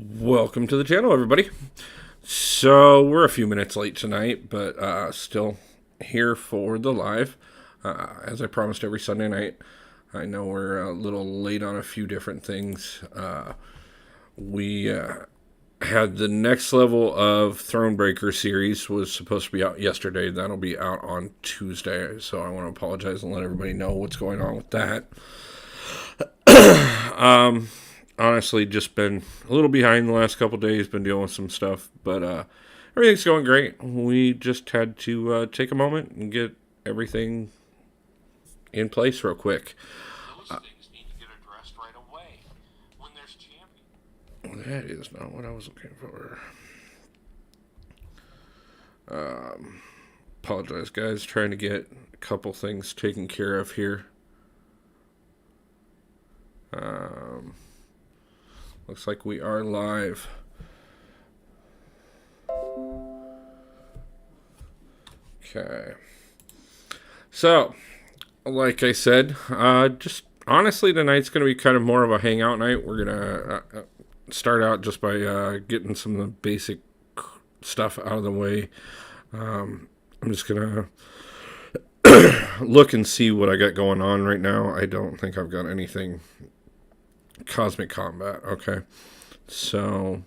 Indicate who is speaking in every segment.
Speaker 1: Welcome to the channel, everybody. So we're a few minutes late tonight, but still here for the live. As I promised every Sunday night. I know we're a little late on a few different things. We had the next level of Thronebreaker series was supposed to be out yesterday. That'll be out on Tuesday. So I want to apologize and let everybody know what's going on with that. Honestly, just been a little behind the last couple days, been dealing with some stuff, but everything's going great. We just had to take a moment and get everything in place real quick.
Speaker 2: Those things need to get addressed right away when there's champions.
Speaker 1: That is not what I was looking for. Apologize, guys. Trying to get a couple things taken care of here. Looks like we are live. Okay. So, like I said, just honestly, tonight's going to be kind of more of a hangout night. We're going to start out just by getting some of the basic stuff out of the way. I'm just going to look and see what I got going on right now. I don't think I've got anything Cosmic Combat. Okay. So,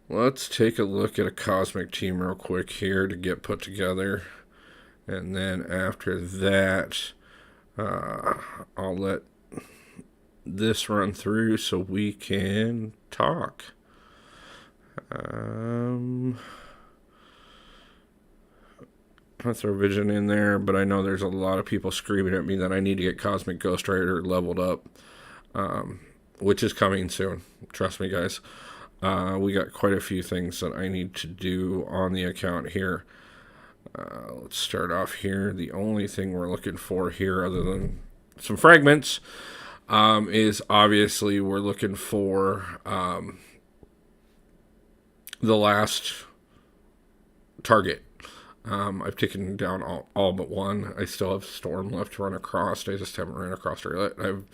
Speaker 1: let's take a look at a Cosmic team real quick here to get put together. And then after that, I'll let this run through so we can talk. I'll throw Vision in there, but I know there's a lot of people screaming at me that I need to get Cosmic Ghost Rider leveled up, which is coming soon. Trust me, guys. We got quite a few things that I need to do on the account here. Let's start off here. The only thing we're looking for here, other than some fragments, is obviously we're looking for the last target. I've taken down all but one. I still have Storm left to run across. I just haven't run across her yet. I've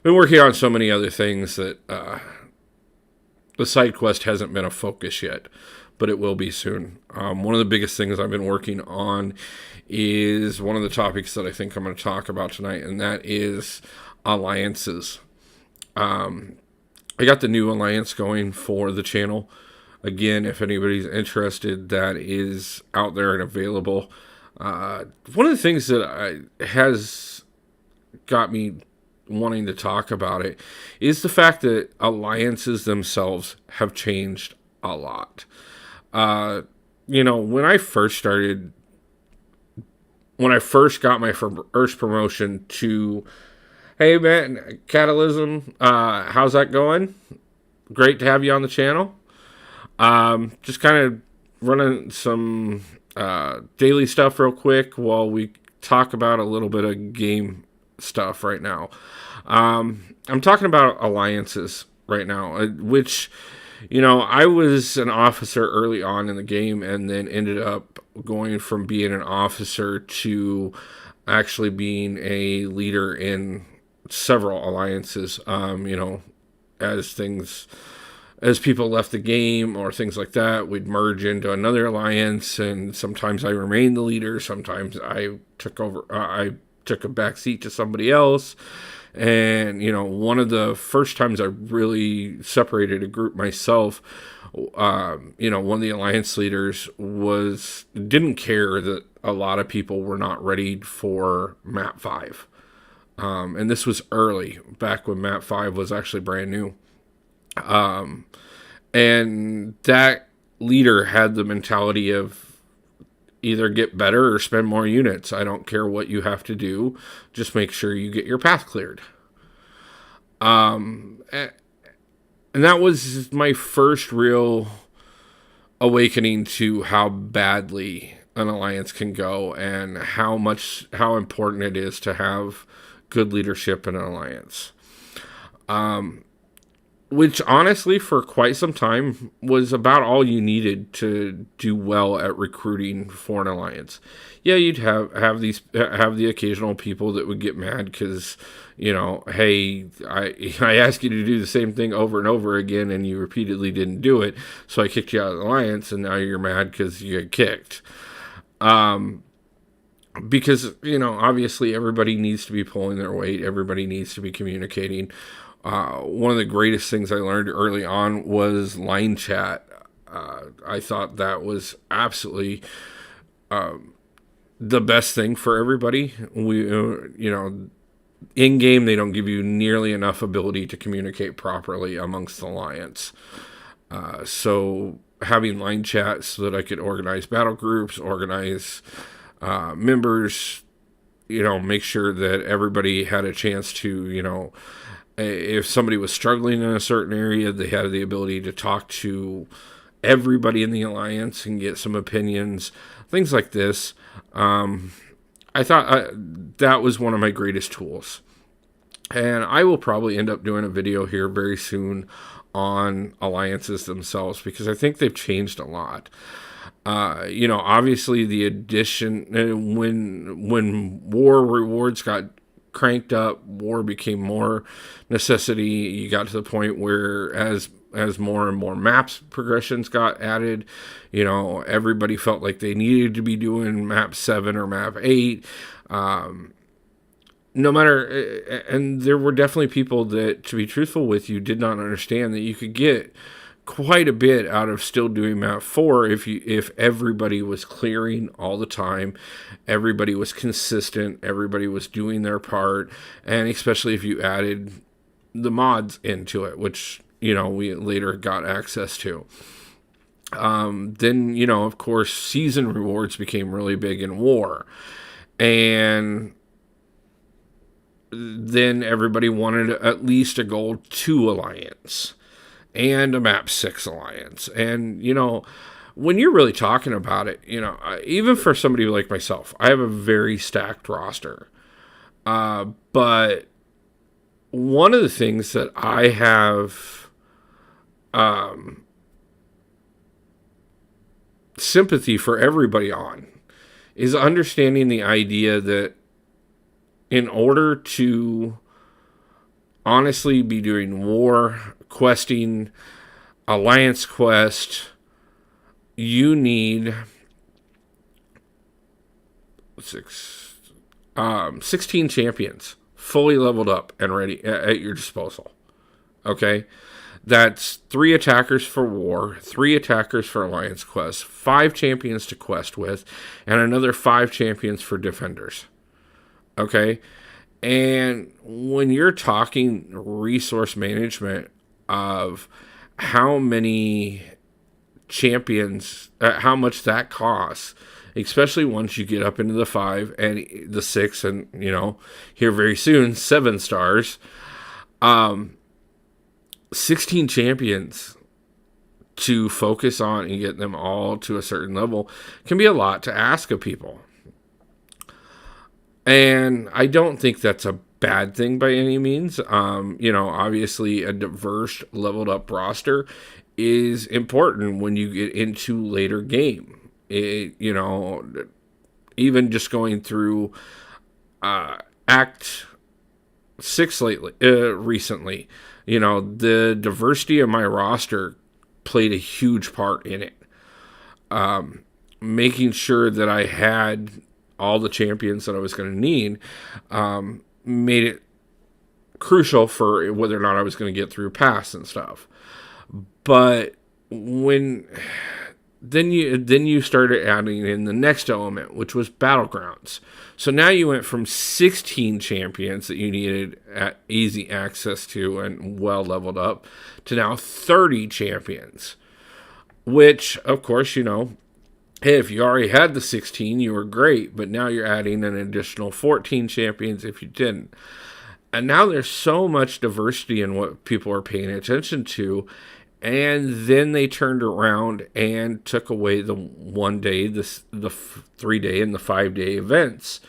Speaker 1: been working on so many other things that the side quest hasn't been a focus yet, but it will be soon. One of the biggest things I've been working on is one of the topics that I think I'm going to talk about tonight, and that is alliances. I got the new alliance going for the channel. Again, if anybody's interested, that is out there and available. One of the things that has got me wanting to talk about it is the fact that alliances themselves have changed a lot. When I first got my first promotion to, hey man, Catalysm, how's that going? Great to have you on the channel. Just kind of running some daily stuff real quick while we talk about a little bit of game stuff right now. I'm talking about alliances right now, which, I was an officer early on in the game and then ended up going from being an officer to actually being a leader in several alliances, as people left the game or things like that, we'd merge into another alliance, and sometimes I remained the leader, sometimes I took over, I took a back seat to somebody else. And, one of the first times I really separated a group myself, one of the alliance leaders didn't care that a lot of people were not ready for map 5. And this was early, back when map 5 was actually brand new. And that leader had the mentality of either get better or spend more units. I don't care what you have to do. Just make sure you get your path cleared. And that was my first real awakening to how badly an alliance can go and how important it is to have good leadership in an alliance. which honestly for quite some time was about all you needed to do well at recruiting for an alliance. Yeah, you'd have the occasional people that would get mad because, hey, I asked you to do the same thing over and over again and you repeatedly didn't do it, so I kicked you out of the alliance and now you're mad because you get kicked. Because, obviously everybody needs to be pulling their weight, everybody needs to be communicating. One of the greatest things I learned early on was line chat. I thought that was absolutely the best thing for everybody. In game, they don't give you nearly enough ability to communicate properly amongst the alliance. So having line chat so that I could organize battle groups, organize members, make sure that everybody had a chance to, if somebody was struggling in a certain area, they had the ability to talk to everybody in the alliance and get some opinions, things like this. I thought that was one of my greatest tools. And I will probably end up doing a video here very soon on alliances themselves because I think they've changed a lot. Obviously the addition, when war rewards got cranked up, war became more necessity. You got to the point where as more and more maps progressions got added, everybody felt like they needed to be doing map 7 or map 8. No matter, and there were definitely people that, to be truthful with you, did not understand that you could get quite a bit out of still doing map 4 if everybody was clearing all the time, everybody was consistent, everybody was doing their part, and especially if you added the mods into it, which we later got access to. Then of course season rewards became really big in war, and then everybody wanted at least a gold 2 alliance and a map 6 alliance. And, when you're really talking about it, even for somebody like myself, I have a very stacked roster. But one of the things that I have sympathy for everybody on is understanding the idea that in order to honestly be doing war, questing, alliance quest, you need 16 champions fully leveled up and ready at your disposal. Okay? That's 3 attackers for war, 3 attackers for alliance quest, 5 champions to quest with, and another 5 champions for defenders. Okay? And when you're talking resource management of how many champions, how much that costs, especially once you get up into the 5 and the 6 and, here very soon, 7 stars, 16 champions to focus on and get them all to a certain level can be a lot to ask of people. And I don't think that's a bad thing by any means. Obviously a diverse leveled up roster is important when you get into later game. Even just going through Act 6 recently, the diversity of my roster played a huge part in it. Making sure that I had all the champions that I was going to need made it crucial for whether or not I was going to get through pass and stuff. But then you started adding in the next element, which was Battlegrounds. So now you went from 16 champions that you needed at easy access to and well leveled up to now 30 champions, which of course, hey, if you already had the 16, you were great, but now you're adding an additional 14 champions if you didn't. And now there's so much diversity in what people are paying attention to. And then they turned around and took away the 1 day, the 3 day, and the 5 day events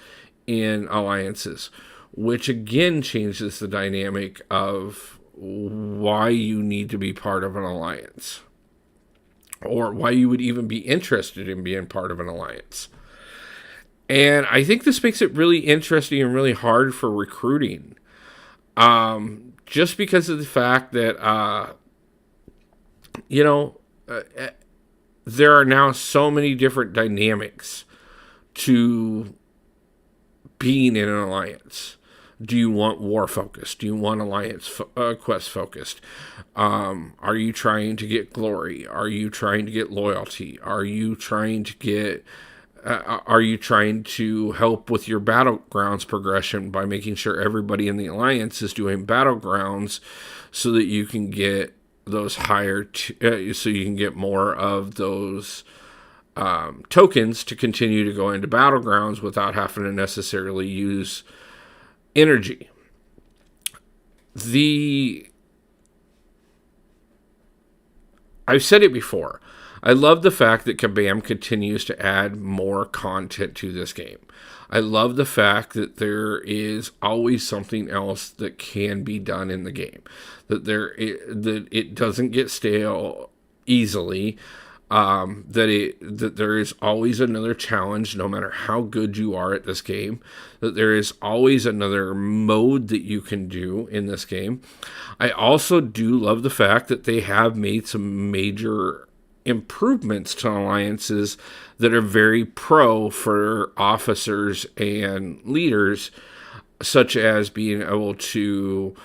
Speaker 1: in alliances, which again changes the dynamic of why you need to be part of an alliance, or why you would even be interested in being part of an alliance. And I think this makes it really interesting and really hard for recruiting. Just because of the fact that, you know, there are now so many different dynamics to being in an alliance. Do you want war focused? Do you want alliance quest focused? Are you trying to get glory? Are you trying to get loyalty? Are you trying to get are you trying to help with your Battlegrounds progression by making sure everybody in the alliance is doing Battlegrounds so that you can get those so you can get more of those tokens to continue to go into Battlegrounds without having to necessarily use energy? I've said it before. I love the fact that Kabam continues to add more content to this game. I love the fact that there is always something else that can be done in the game. That it doesn't get stale easily. That there is always another challenge, no matter how good you are at this game. That there is always another mode that you can do in this game. I also do love the fact that they have made some major improvements to alliances that are very pro for officers and leaders, such as being able to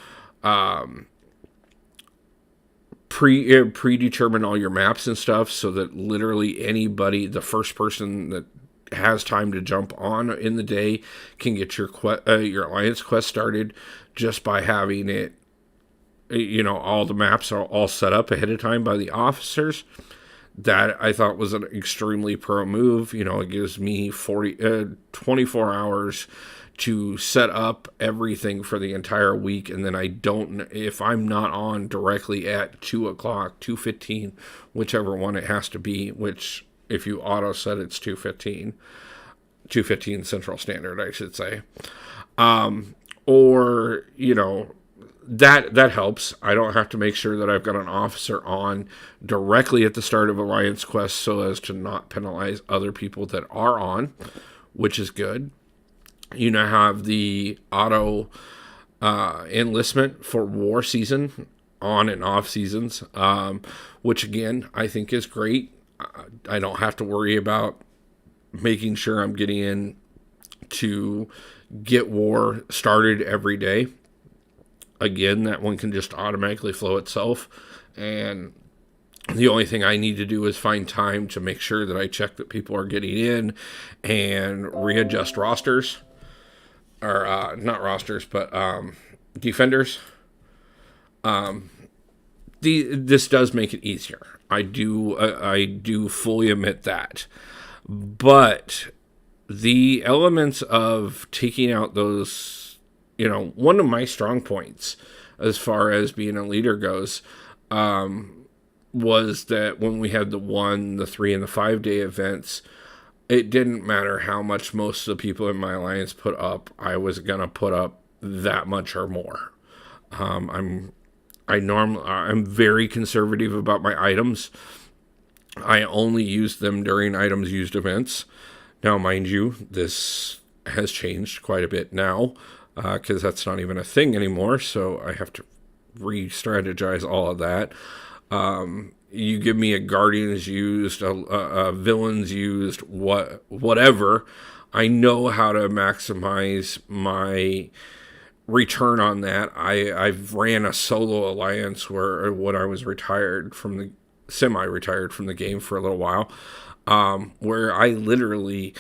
Speaker 1: predetermine all your maps and stuff, so that literally anybody, the first person that has time to jump on in the day, can get your alliance quest started just by having it. All the maps are all set up ahead of time by the officers. That I thought was an extremely pro move. It gives me 24 hours to set up everything for the entire week, and then if I'm not on directly at 2 o'clock, 2:15, whichever one it has to be, which if you auto set it's 2:15 Central Standard, I should say. Or, that helps. I don't have to make sure that I've got an officer on directly at the start of Alliance Quest so as to not penalize other people that are on, which is good. You now have the auto enlistment for war season, on and off seasons, which again, I think is great. I don't have to worry about making sure I'm getting in to get war started every day. Again, that one can just automatically flow itself. And the only thing I need to do is find time to make sure that I check that people are getting in and readjust rosters. Or not rosters, but defenders. This does make it easier. I do fully admit that. But the elements of taking out those, one of my strong points as far as being a leader goes, was that when we had the 1, the 3, and the 5-day events, it didn't matter how much most of the people in my alliance put up. I was gonna put up that much or more. I'm very conservative about my items. I only use them during items used events. Now, mind you, this has changed quite a bit now, because that's not even a thing anymore, so I have to re-strategize all of that. You give me a Guardians used, a Villains used, whatever, I know how to maximize my return on that. I've ran a solo alliance when I was semi-retired from the game for a little while, where I literally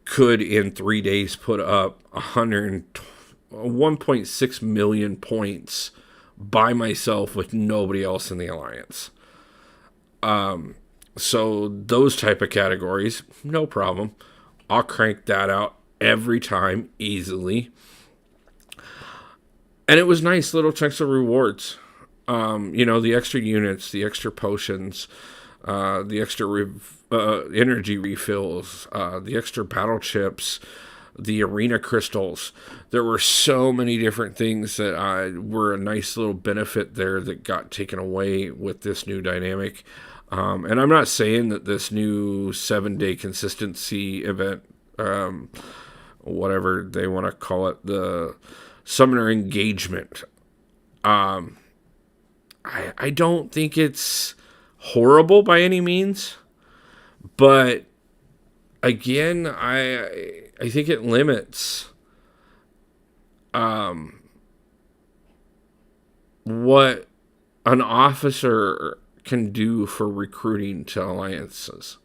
Speaker 1: could in 3 days put up 1.6 million points by myself with nobody else in the alliance. So those type of categories, no problem. I'll crank that out every time easily. And it was nice little chunks of rewards. The extra units, the extra potions, the extra energy refills, the extra battle chips, the arena crystals. There were so many different things that were a nice little benefit there that got taken away with this new dynamic. And I'm not saying that this new 7-day consistency event, whatever they want to call it, the summoner engagement, I don't think it's horrible by any means, but again, I think it limits what an officer can do for recruiting to alliances.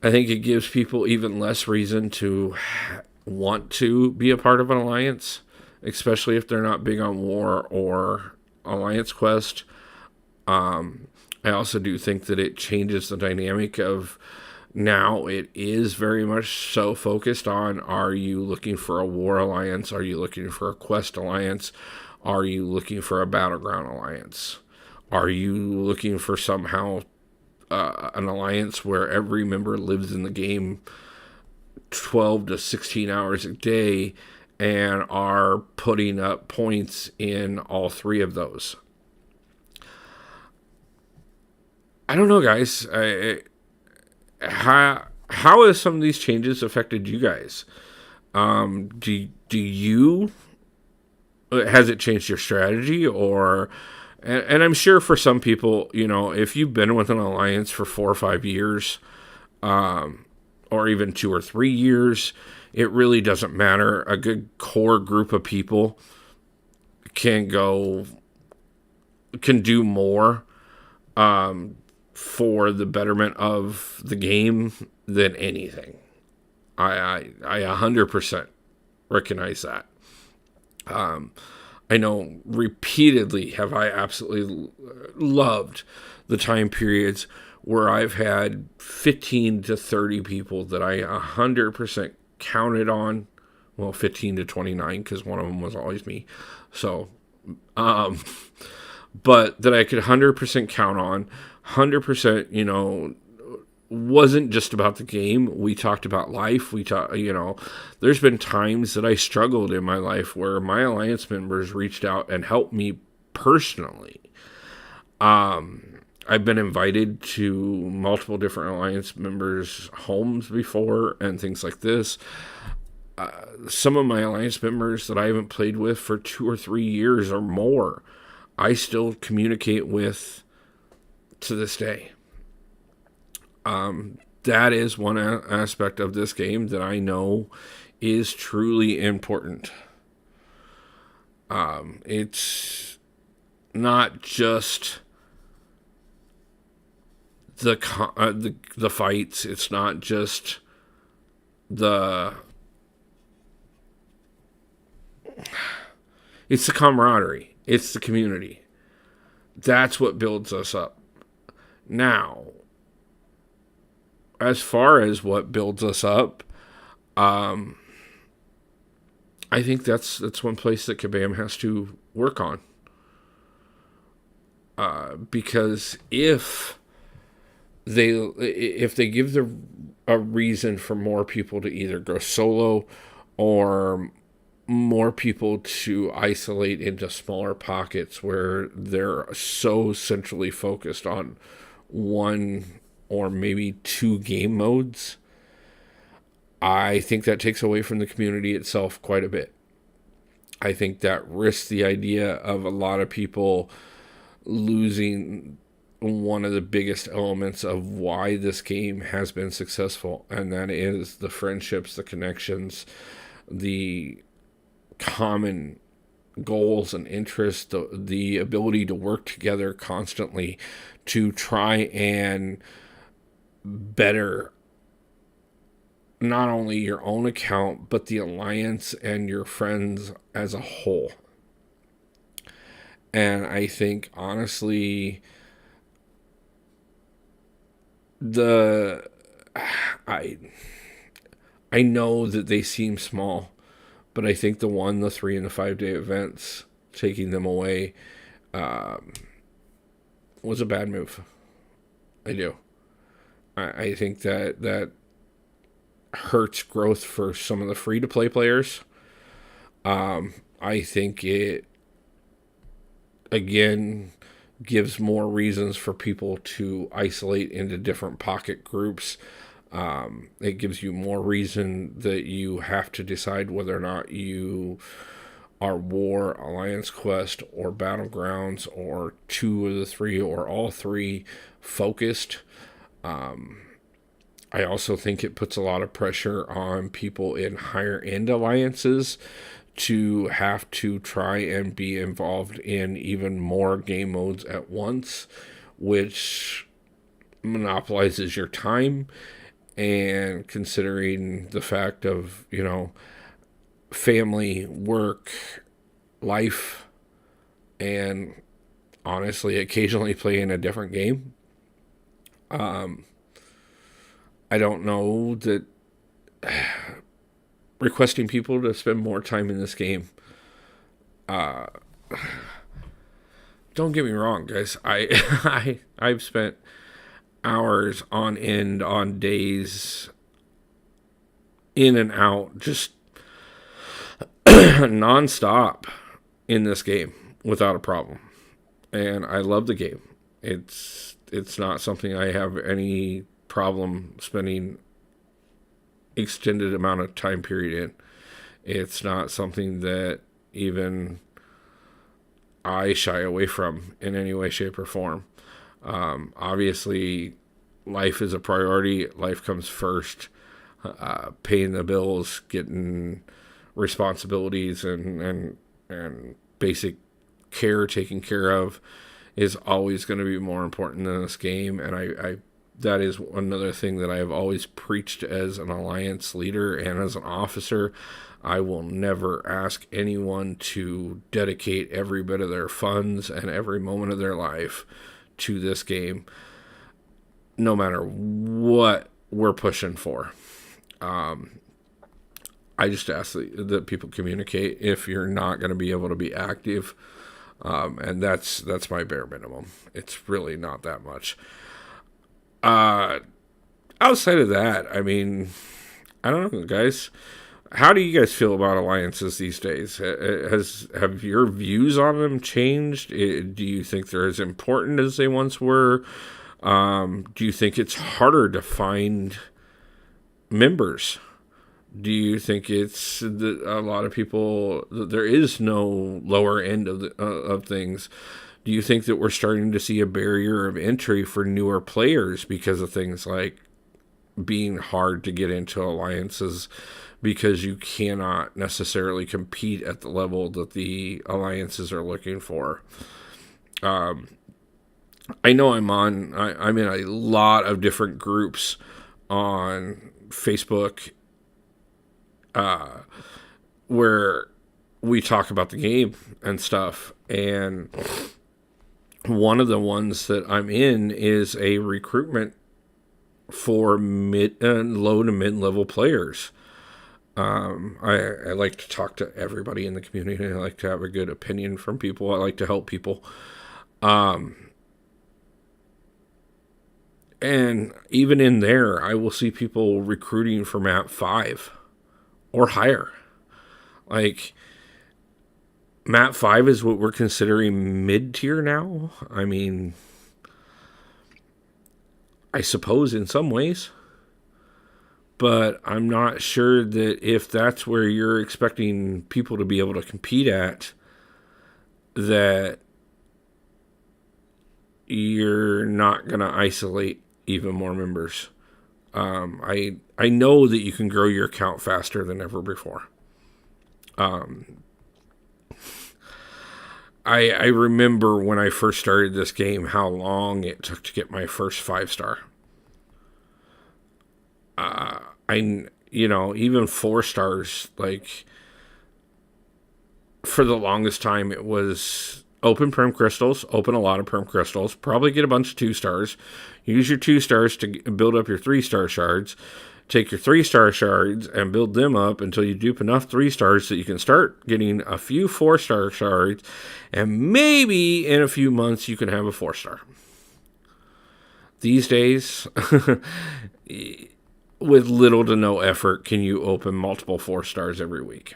Speaker 1: I think it gives people even less reason to want to be a part of an alliance, especially if they're not big on war or alliance quest. I also do think that it changes the dynamic of now it is very much so focused on, are you looking for a war alliance? Are you looking for a quest alliance? Are you looking for a battleground alliance? Are you looking for somehow an alliance where every member lives in the game 12 to 16 hours a day and are putting up points in all three of those? I don't know, guys. How has some of these changes affected you guys? Do you, has it changed your strategy? Or and I'm sure for some people, if you've been with an alliance for 4 or 5 years, or even 2 or 3 years, it really doesn't matter. A good core group of people can do more for the betterment of the game than anything. I 100% recognize that. I know repeatedly have I absolutely loved the time periods where I've had 15 to 30 people that I 100% counted on. Well, 15 to 29, because one of them was always me. So, but that I could 100% count on. 100%, wasn't just about the game. We talked about life. There's been times that I struggled in my life where my alliance members reached out and helped me personally. I've been invited to multiple different alliance members' homes before and things like this. Some of my alliance members that I haven't played with for 2 or 3 years or more, I still communicate with to this day. That is one aspect of this game that I know is truly important. It's not just the fights. It's not just it's the camaraderie. It's the community. That's what builds us up. Now, as far as what builds us up, I think that's one place that Kabam has to work on. Because if they give a reason for more people to either go solo or more people to isolate into smaller pockets where they're so centrally focused on one or maybe 2 game modes, I think that takes away from the community itself quite a bit. I think that risks the idea of a lot of people losing one of the biggest elements of why this game has been successful, and that is the friendships, the connections, the common goals and interests, the ability to work together constantly to try and better not only your own account, but the alliance and your friends as a whole. And I think, honestly, I know that they seem small, but I think the 3 and the 5 day events, taking them away, was a bad move. I do. I think that hurts growth for some of the free-to-play players. I think it, again, gives more reasons for people to isolate into different pocket groups. It gives you more reason that you have to decide whether or not you are War, Alliance Quest, or Battlegrounds, or two of the three, or all three focused. I also think it puts a lot of pressure on people in higher end alliances to have to try and be involved in even more game modes at once, which monopolizes your time. And considering the fact of, family, work, life, and honestly, occasionally playing a different game, I don't know that requesting people to spend more time in this game. Don't get me wrong, guys. I've spent hours on end on days in and out, just nonstop in this game without a problem. And I love the game. It's not something I have any problem spending extended amount of time period in. It's not something that even I shy away from in any way, shape, or form. Obviously, life is a priority. Life comes first. Paying the bills, getting responsibilities, and basic care taken care of is always going to be more important than this game. And I that is another thing that I have always preached as an alliance leader and as an officer. I will never ask anyone to dedicate every bit of their funds and every moment of their life to this game, no matter what we're pushing for. I just ask that people communicate if you're not going to be able to be active, and that's my bare minimum. It's really not that much. Outside of that, I mean, I don't know, guys. How do you guys feel about alliances these days? Have your views on them changed? Do you think they're as important as they once were? Do you think it's harder to find members? Do you think it's that a lot of people, there is no lower end of things? Do you think that we're starting to see a barrier of entry for newer players because of things like being hard to get into alliances because you cannot necessarily compete at the level that the alliances are looking for? I know I'm in a lot of different groups on Facebook where we talk about the game and stuff, and one of the ones that I'm in is a recruitment for low to mid-level players. I like to talk to everybody in the community. I like to have a good opinion from people. I like to help people. And even in there, I will see people recruiting for map 5 or higher. Like, map 5 is what we're considering mid-tier now. I mean, I suppose in some ways. But I'm not sure that if that's where you're expecting people to be able to compete at, that you're not going to isolate even more members. I know that you can grow your account faster than ever before. I remember when I first started this game, how long it took to get my first 5-star. Even 4 stars, like, for the longest time, it was open perm crystals, open a lot of perm crystals, probably get a bunch of 2 stars, use your 2 stars to build up your 3-star shards, take your 3-star shards and build them up until you dupe enough 3 stars that you can start getting a few 4-star shards, and maybe in a few months you can have a 4-star. These days, with little to no effort, can you open multiple 4-stars every week?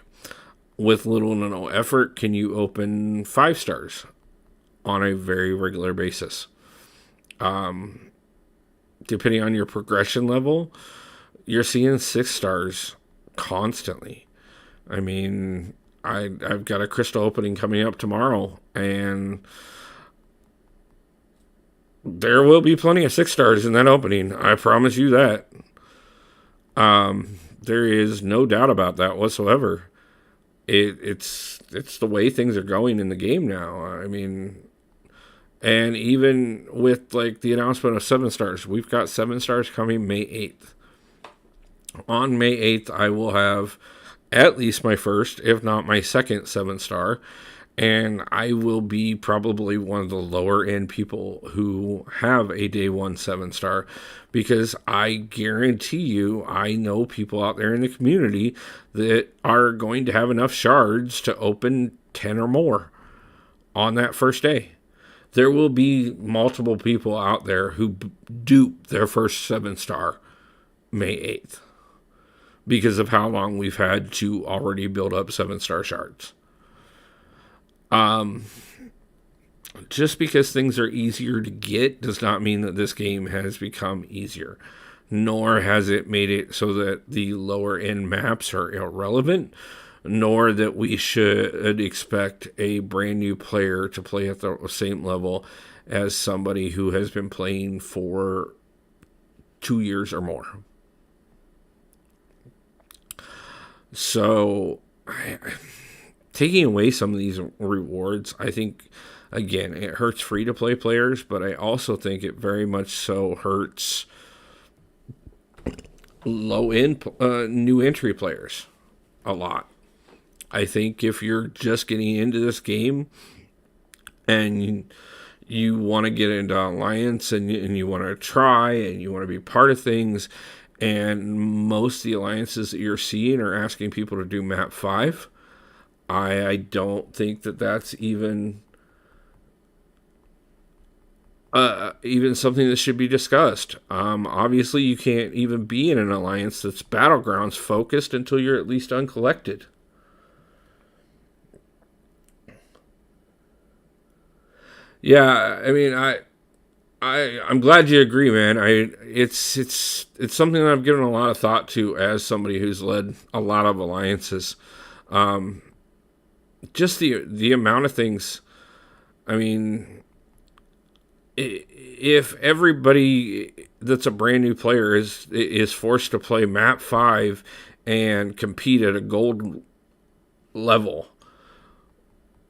Speaker 1: With little to no effort, can you open 5-stars on a very regular basis? Depending on your progression level, you're seeing 6-stars constantly. I mean, I've got a crystal opening coming up tomorrow, and there will be plenty of 6-stars in that opening. I promise you that. There is no doubt about that whatsoever. It's the way things are going in the game now. I mean, and even with like the announcement of 7-stars, we've got 7-stars coming May 8th. On May 8th, I will have at least my first, if not my second 7-star. And I will be probably one of the lower end people who have a day 1 7-star, because I guarantee you, I know people out there in the community that are going to have enough shards to open 10 or more on that first day. There will be multiple people out there who dupe their first 7-star May 8th because of how long we've had to already build up 7-star shards. Just because things are easier to get does not mean that this game has become easier, nor has it made it so that the lower end maps are irrelevant, nor that we should expect a brand new player to play at the same level as somebody who has been playing for 2 years or more. So, taking away some of these rewards, I think, again, it hurts free-to-play players, but I also think it very much so hurts low-end new entry players a lot. I think if you're just getting into this game and you want to get into Alliance and you want to try and you want to be part of things, and most of the alliances that you're seeing are asking people to do map 5, I don't think that that's even something that should be discussed. Obviously, you can't even be in an alliance that's Battlegrounds focused until you're at least uncollected. Yeah, I mean, I'm glad you agree, man. It's something that I've given a lot of thought to as somebody who's led a lot of alliances. Just the amount of things. I mean, if everybody that's a brand new player is forced to play map 5 and compete at a gold level,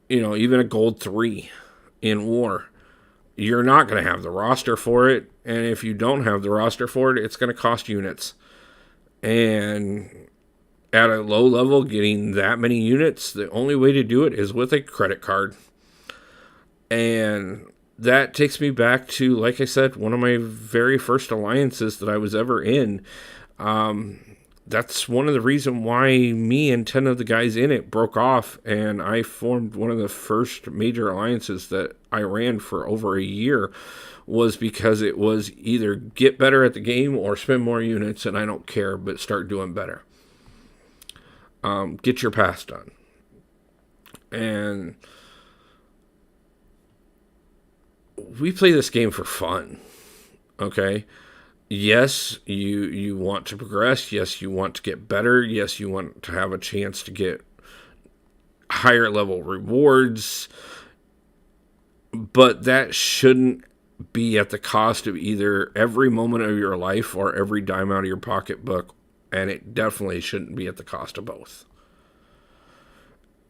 Speaker 1: even a gold 3 in war, you're not going to have the roster for it. And if you don't have the roster for it, it's going to cost units. And at a low level, getting that many units, the only way to do it is with a credit card. And that takes me back to, like I said, one of my very first alliances that I was ever in. That's one of the reasons why me and 10 of the guys in it broke off, and I formed one of the first major alliances that I ran for over a year, was because it was either get better at the game or spend more units, and I don't care, but start doing better. Get your pass done. And we play this game for fun, okay? Yes, you want to progress. Yes, you want to get better. Yes, you want to have a chance to get higher level rewards. But that shouldn't be at the cost of either every moment of your life or every dime out of your pocketbook. And it definitely shouldn't be at the cost of both.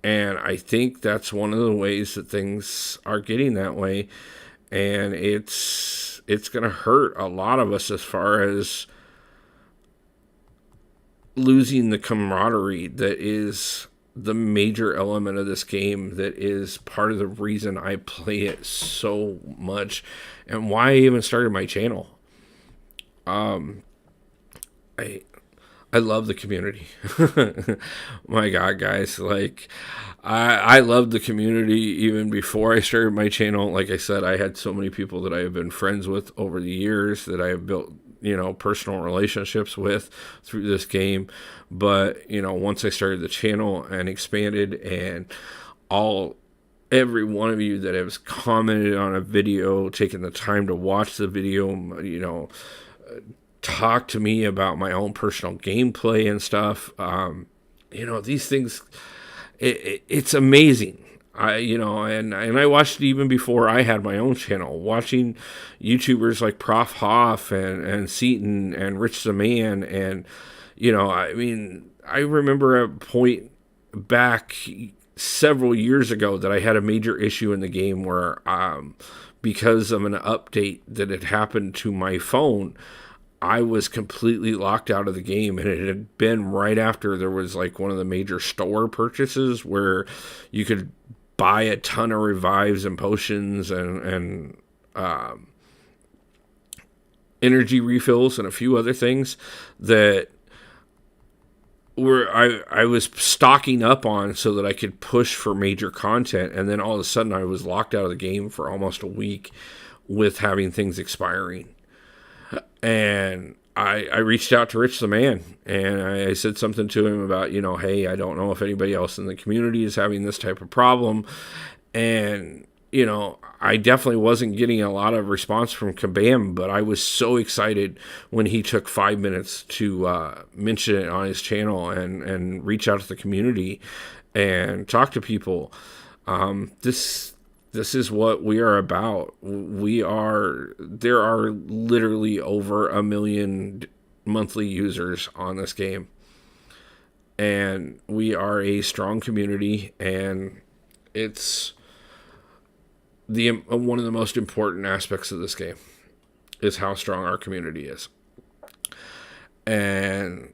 Speaker 1: And I think that's one of the ways that things are getting that way. And it's going to hurt a lot of us as far as losing the camaraderie that is the major element of this game, that is part of the reason I play it so much and why I even started my channel. I love the community. My God, guys, like, I loved the community even before I started my channel. Like I said, I had so many people that I have been friends with over the years that I have built, personal relationships with through this game. But, once I started the channel and expanded, and every one of you that has commented on a video, taken the time to watch the video, talk to me about my own personal gameplay and stuff. These things, it's amazing. And I watched it even before I had my own channel, watching YouTubers like Prof Hoff and Seaton and Rich the Man. And, I remember a point back several years ago that I had a major issue in the game where, because of an update that had happened to my phone, I was completely locked out of the game. And it had been right after there was like one of the major store purchases where you could buy a ton of revives and potions and energy refills and a few other things that I was stocking up on so that I could push for major content. And then all of a sudden I was locked out of the game for almost a week with having things expiring. And I reached out to Rich the Man, and I said something to him about, hey, I don't know if anybody else in the community is having this type of problem. And, I definitely wasn't getting a lot of response from Kabam, but I was so excited when he took 5 minutes to mention it on his channel and reach out to the community and talk to people. This is what we are about. There are literally over 1 million monthly users on this game. And we are a strong community, and it's one of the most important aspects of this game is how strong our community is. And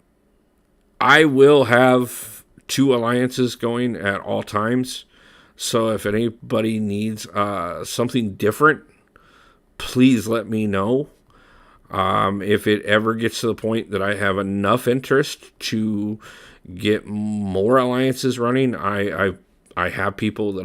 Speaker 1: I will have 2 alliances going at all times. So if anybody needs something different, please let me know. If it ever gets to the point that I have enough interest to get more alliances running, I have people that